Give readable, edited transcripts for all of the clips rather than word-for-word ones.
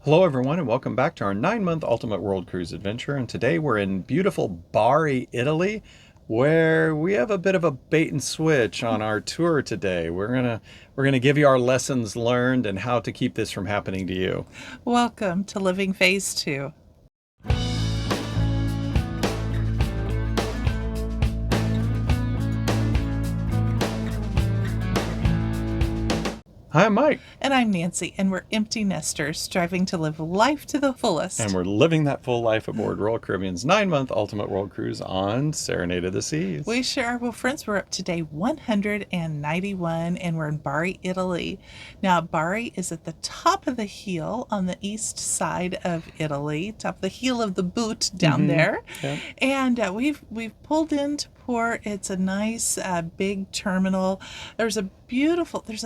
Hello, everyone, and welcome back to our 9 month Ultimate World Cruise adventure. And today we're in beautiful Bari, Italy, where we have a bit of a bait and switch on our tour today. We're gonna give you our lessons learned and how to keep this from happening to you. Welcome to Living Phase 2. Hi, I'm Mike, And I'm Nancy, and we're empty nesters striving to live life to the fullest. and we're living that full life aboard Royal Caribbean's 9 month Ultimate World Cruise on Serenade of the Seas. We sure are. Well, friends, we're up to day 191, and we're in Bari, Italy. Now, Bari is at the top of the heel on the east side of Italy, top of the heel of the boot down there. Yeah. And we've pulled into port. It's a nice big terminal. There's a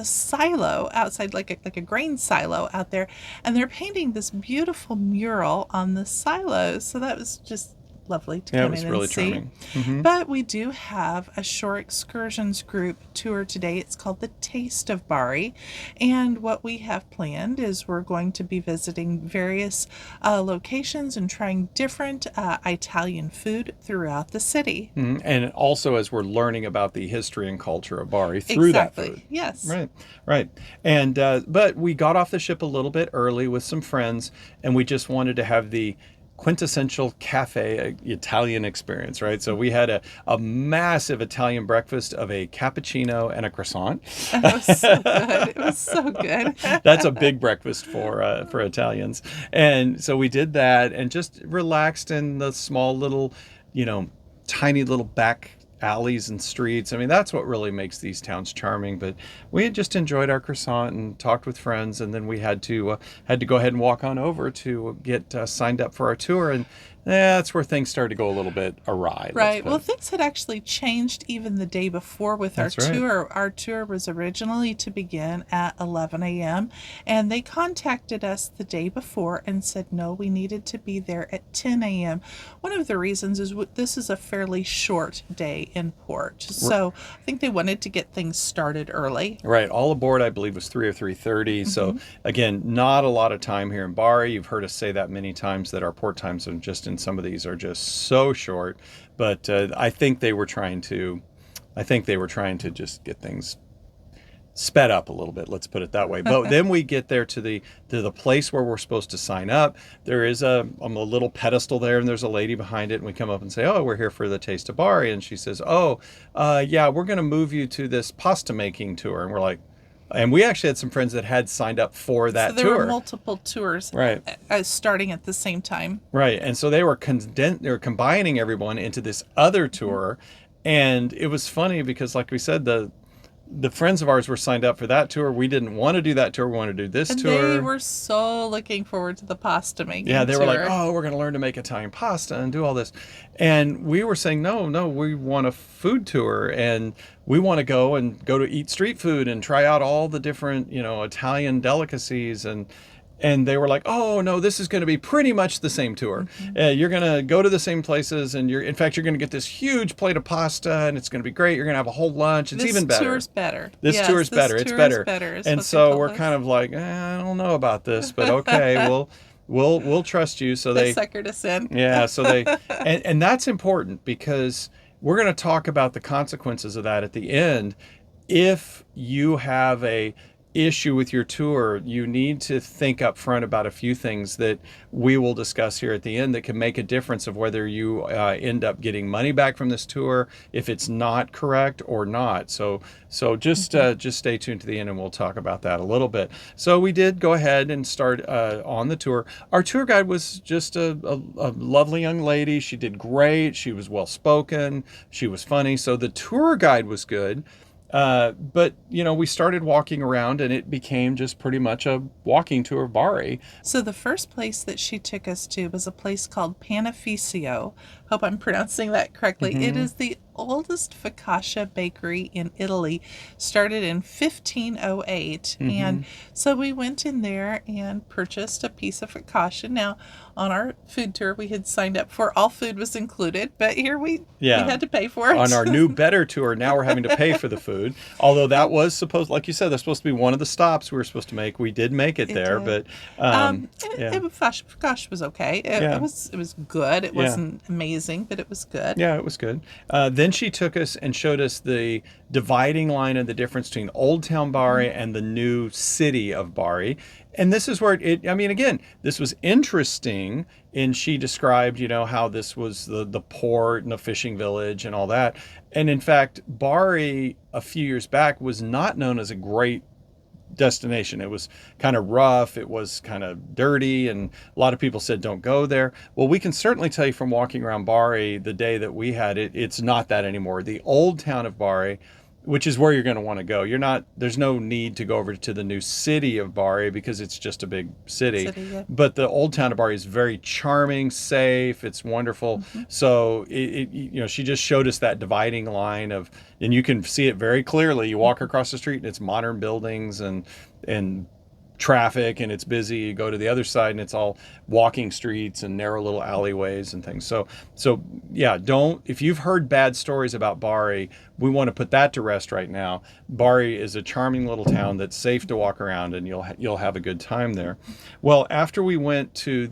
silo outside, like a grain silo out there, and they're painting this beautiful mural on the silos. So that was just lovely to Yeah, it come was in really and see. charming. But we do have a shore excursions group tour today. It's called the Taste of Bari, and what we have planned is we're going to be visiting various locations and trying different Italian food throughout the city. And also, as we're learning about the history and culture of Bari through that food. Yes. Right. And but we got off the ship a little bit early with some friends, and we just wanted to have the quintessential cafe Italian experience, right? So we had a massive Italian breakfast of a cappuccino and a croissant. It was so good. It was so good. That's a big breakfast for Italians. And so we did that and just relaxed in the small little, tiny little back alleys and streets. I mean, that's what really makes these towns charming. But we had just enjoyed our croissant and talked with friends, and then we had to go ahead and walk on over to get signed up for our tour, and that's where things started to go a little bit awry. Right. Well, things had actually changed even the day before with our That's right. tour. Our tour was originally to begin at 11 a.m., and they contacted us the day before and said, no, we needed to be there at 10 a.m. One of the reasons is this is a fairly short day in port. So I think they wanted to get things started early. Right. All aboard, I believe, was 3 or 3:30. So again, not a lot of time here in Bari. You've heard us say that many times that our port times are just in some of these are just so short. But I think they were trying to just get things sped up a little bit, let's put it that way. But then we get there to the place where we're supposed to sign up. There is a little pedestal there, and there's a lady behind it, and we come up and say, oh, we're here for the Taste of Bari. And she says, yeah, we're going to move you to this pasta making tour. And we're like, and we actually had some friends that had signed up for that So there tour. were multiple tours Right. Starting at the same time. Right. And so they were combining everyone into this other tour. And it was funny because, like we said, the friends of ours were signed up for that tour. We didn't want to do that tour. We wanted to do this And tour. they were so looking forward to the pasta making Yeah, they were like, tour. oh, we're going to learn to make Italian pasta and do all this. And we were saying, no, we want a food tour, and we want to go to eat street food and try out all the different, Italian delicacies. And they were like, oh, no, this is going to be pretty much the same tour. You're going to go to the same places, and in fact, you're going to get this huge plate of pasta, and it's going to be great. You're going to have a whole lunch. It's even better. This tour's better. This Yes, tour is this better. tour It's is better. better, is And what they so told we're us. kind of like, I don't know about this, but okay, we'll trust you. So They suckered us in. yeah, so and that's important because we're going to talk about the consequences of that at the end. If you have a issue with your tour, you need to think up front about a few things that we will discuss here at the end that can make a difference of whether you end up getting money back from this tour if it's not correct or not. So just stay tuned to the end, and we'll talk about that a little bit. So we did go ahead and start on the tour. Our tour guide was just a lovely young lady. She did great. She was well spoken. She was funny. So the tour guide was good. But we started walking around, and it became just pretty much a walking tour of Bari. So the first place that she took us to was a place called Panificio. Hope I'm pronouncing that correctly. It is the oldest focaccia bakery in Italy, started in 1508. And so we went in there and purchased a piece of focaccia. Now, on our food tour, we had signed up for all food was included, but here we Yeah. had to pay for it. On our new better tour, now we're having to pay for the food. Although that was supposed, like you said, that's supposed to be one of the stops we were supposed to make. We did make it there, did. but yeah. Focaccia was okay. Yeah. It was good. It wasn't amazing, but it was good. Yeah, it was good. Then she took us and showed us the dividing line and the difference between Old Town Bari and the new city of Bari. And this is where I mean, again, this was interesting. And she described, how this was the port and a fishing village and all that. And in fact, Bari a few years back was not known as a great destination. It was kind of rough, it was kind of dirty, and a lot of people said don't go there. Well, we can certainly tell you from walking around Bari the day that we had it, it's not that anymore. The old town of Bari, which is where you're going to want to go. There's no need to go over to the new city of Bari because it's just a big city. Yeah. But the old town of Bari is very charming, safe, it's wonderful. So she just showed us that dividing line and you can see it very clearly. You walk across the street and it's modern buildings and traffic, and it's busy. You go to the other side and it's all walking streets and narrow little alleyways and things. So yeah, if you've heard bad stories about Bari, we want to put that to rest right now. Bari is a charming little town that's safe to walk around, and you'll have a good time there. Well, after we went to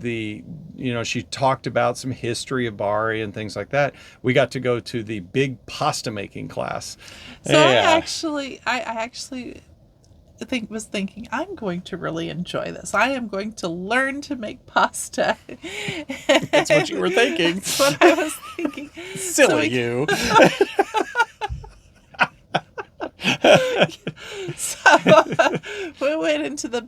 she talked about some history of Bari and things like that. We got to go to the big pasta making class. So yeah. I actually was thinking, I'm going to really enjoy this. I am going to learn to make pasta. That's what you were thinking. That's what I was thinking. Silly you. So we went into the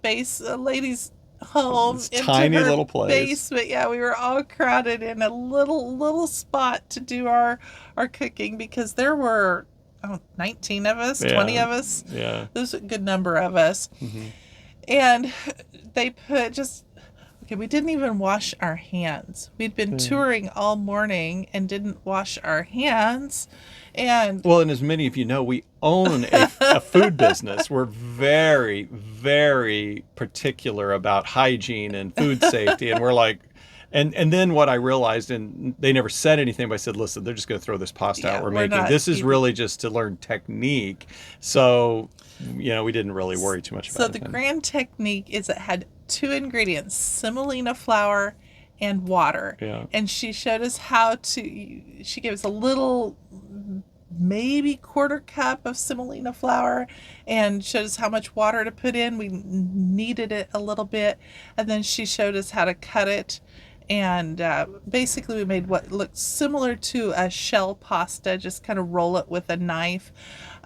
ladies' home, This into tiny her little place. basement. Yeah, we were all crowded in a little spot to do our cooking because there were 19 of us, 20 of us. Yeah. There's a good number of us. And they put we didn't even wash our hands. We'd been touring all morning and didn't wash our hands. And as many of you know, we own a food business. We're very, very particular about hygiene and food safety. And we're like, and then what I realized, and they never said anything, but I said, listen, they're just going to throw this pasta out we're making. This is really just to learn technique. So, we didn't really worry too much about it. So the grand technique is it had 2 ingredients, semolina flour and water. Yeah. And she showed us she gave us a little, maybe 1/4 cup of semolina flour and showed us how much water to put in. We kneaded it a little bit, and then she showed us how to cut it. And basically we made what looked similar to a shell pasta, just kind of roll it with a knife.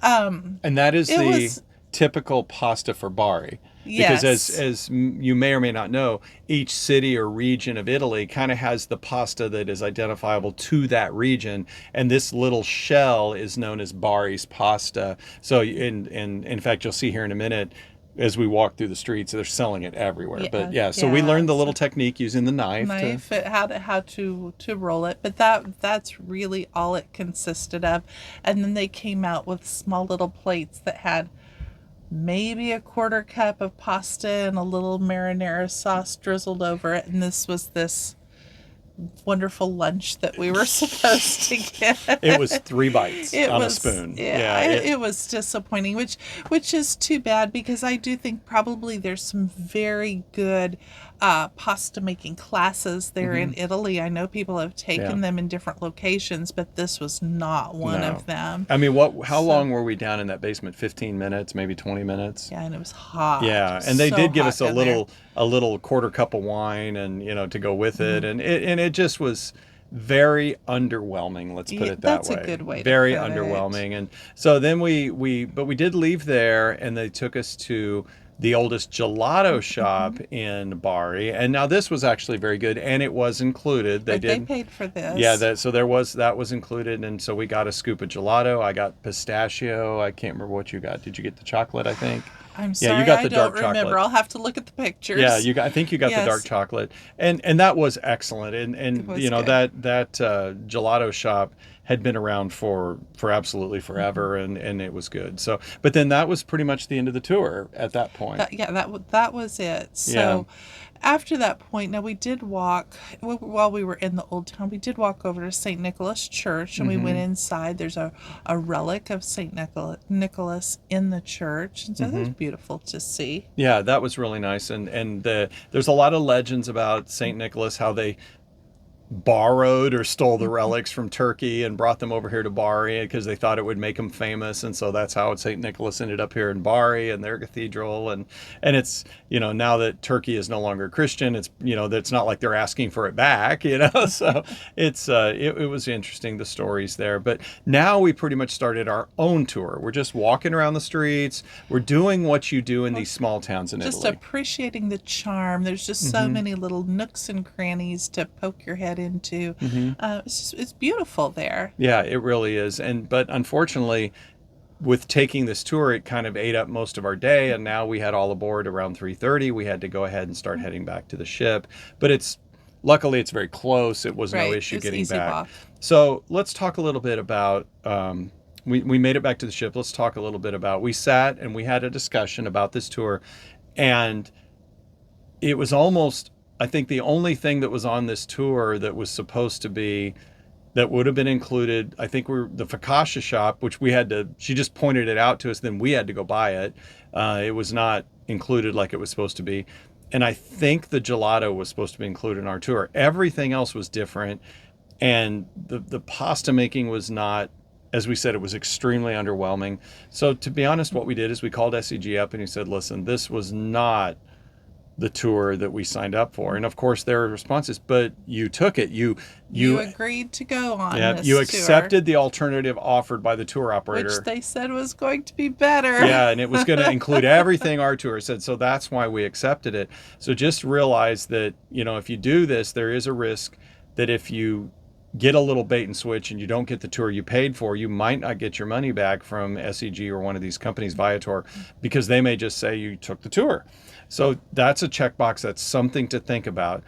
And that is the typical pasta for Bari. Because as you may or may not know, each city or region of Italy kind of has the pasta that is identifiable to that region. And this little shell is known as Bari's pasta. So in fact, you'll see here in a minute, as we walk through the streets, they're selling it everywhere. Yeah, but yeah, so we learned the little technique using the knife how to roll it. But that's really all it consisted of. And then they came out with small little plates that had maybe a 1/4 cup of pasta and a little marinara sauce drizzled over it. And this was this wonderful lunch that we were supposed to get. It was 3 bites on a spoon. Yeah, it was disappointing, which is too bad because I do think probably there's some very good pasta making classes there in Italy. I know people have taken them in different locations, but this was not one of them. I mean, how long were we down in that basement? 15 minutes, maybe 20 minutes? Yeah, and it was hot. Yeah, and they did give us a little 1/4 cup of wine and to go with it, and it just was very underwhelming. Let's put it that way. That's a good way. Very to put underwhelming, and so then we did leave there, and they took us to the oldest gelato shop in Bari, and now this was actually very good, and it was included. They paid for this. Yeah, that was included, and so we got a scoop of gelato. I got pistachio. I can't remember what you got. Did you get the chocolate? I think. I'm Yeah, sorry, you got I the don't dark remember. chocolate. I'll have to look at the pictures. Yeah, I think you got the dark Yes, chocolate, and that was excellent. it And was good. that gelato shop had been around for absolutely Hmm. forever, and it was good. So, but then that was pretty much the end of the tour at that point. That was it. Yeah. So after that point, now we did walk while we were in the old town. We did walk over to St. Nicholas Church, and we went Mm-hmm. inside. There's a relic of St. Nicholas in the church, and so that was Mm-hmm. beautiful to see. Yeah, that was really nice, and there's a lot of legends about Saint Nicholas, how they borrowed or stole the relics from Turkey and brought them over here to Bari because they thought it would make them famous, and so that's how St. Nicholas ended up here in Bari and their cathedral. And it's, now that Turkey is no longer Christian, it's, that's not like they're asking for it back, so it was interesting, the stories there. But now we pretty much started our own tour. We're just walking around the streets. We're doing what you do in Well, these small towns in just Italy. appreciating the charm. There's just so Hmm. many little nooks and crannies to poke your head into. Hmm. It's beautiful there. Yeah, it really is. But unfortunately, with taking this tour, it kind of ate up most of our day, and now we had all aboard around 3:30. We had to go ahead and start heading back to the ship. But luckily it's very close. It was no Right, it issue was getting easy back. walk. So let's talk a little bit about. We made it back to the ship. Let's talk a little bit about. We sat and we had a discussion about this tour, and it was almost, I think, the only thing that was on this tour that was supposed to be, that would have been included. I think the focaccia shop, which she just pointed it out to us, then we had to go buy it. It was not included like it was supposed to be. And I think the gelato was supposed to be included in our tour. Everything else was different. And the pasta making was not, as we said, it was extremely underwhelming. So to be honest, what we did is we called SEG up and he said, listen, this was not the tour that we signed up for. And of course their response is, but you took it. You You agreed to go on Yeah, this you tour, accepted the alternative offered by the tour which operator. they said was going to be better. Yeah, and it was going to include everything our tour said. So that's why we accepted it. So just realize that, if you do this, there is a risk that if you get a little bait and switch and you don't get the tour you paid for, you might not get your money back from SEG or one of these companies, Viator, because they may just say you took the tour. So that's a checkbox. That's something to think about.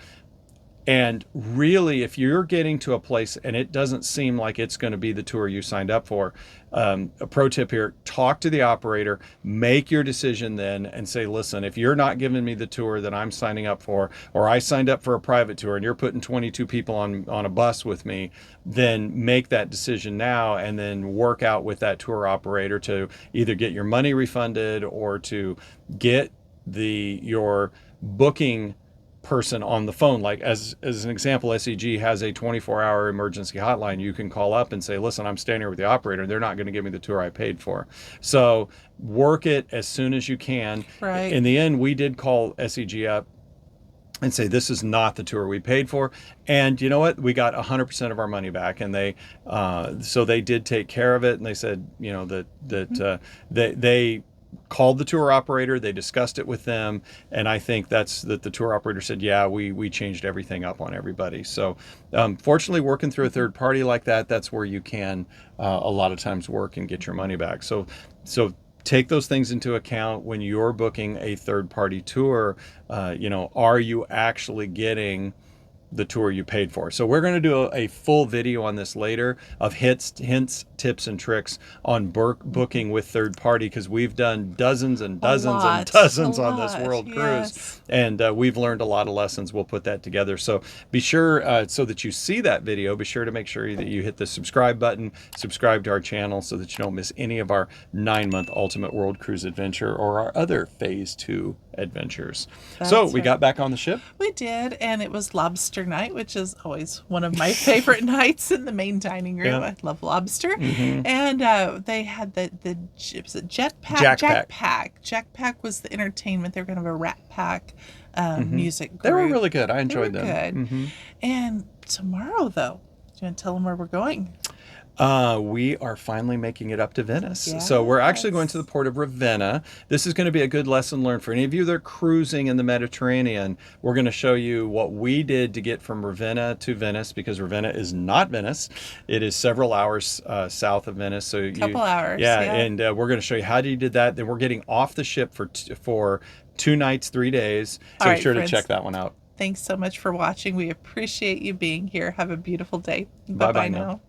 And really, if you're getting to a place and it doesn't seem like it's going to be the tour you signed up for, a pro tip here, talk to the operator, make your decision then and say, listen, if you're not giving me the tour that I'm signing up for, or I signed up for a private tour and you're putting 22 people on a bus with me, then make that decision now and then work out with that tour operator to either get your money refunded or to get your booking person on the phone. Like as an example, SEG has a 24-hour emergency hotline. You can call up and say, listen, I'm staying here with the operator. They're not going to give me the tour I paid for. So work it as soon as you can. Right. In the end, we did call SEG up and say, this is not the tour we paid for. And you know what? We got 100% of our money back. And so they did take care of it. And they said, they called the tour operator, they discussed it with them, and I think that the tour operator said, yeah, we changed everything up on everybody. So fortunately, working through a third party like that's where you can a lot of times work and get your money back. So take those things into account when you're booking a third party tour. Are you actually getting the tour you paid for? So we're going to do a full video on this later of hints, tips, and tricks on booking with third party, because we've done dozens and dozens and dozens on this world cruise, yes. and we've learned a lot of lessons. We'll put that together. So be sure, so that you see that video, be sure to make sure that you hit the subscribe button, subscribe to our channel so that you don't miss any of our 9-month Ultimate World Cruise adventure or our other phase 2 adventures. So we got back on the ship. We did, and it was lobster night, which is always one of my favorite nights in the main dining room. Yeah. I love lobster. Mm-hmm. And they had the was it Jetpack? Jetpack was the entertainment. They were kind of a Rat Pack music group. They were really good. I enjoyed They were them. good. Mm-hmm. And tomorrow, though, do you want to tell them where we're going? We are finally making it up to Venice. So we're actually going to the Yes. port of Ravenna. This is going to be a good lesson learned for any of you that are cruising in the Mediterranean. We're going to show you what we did to get from Ravenna to Venice, because Ravenna is not Venice. It is several hours south of Venice. So Couple hours, yeah, yeah. and we're going to show you how you did that. Then we're getting off the ship for 2 nights, 3 days. All So be right, sure to friends. check that one out. Thanks so much for watching. We appreciate you being here. Have a beautiful day. Bye Bye bye bye now. now.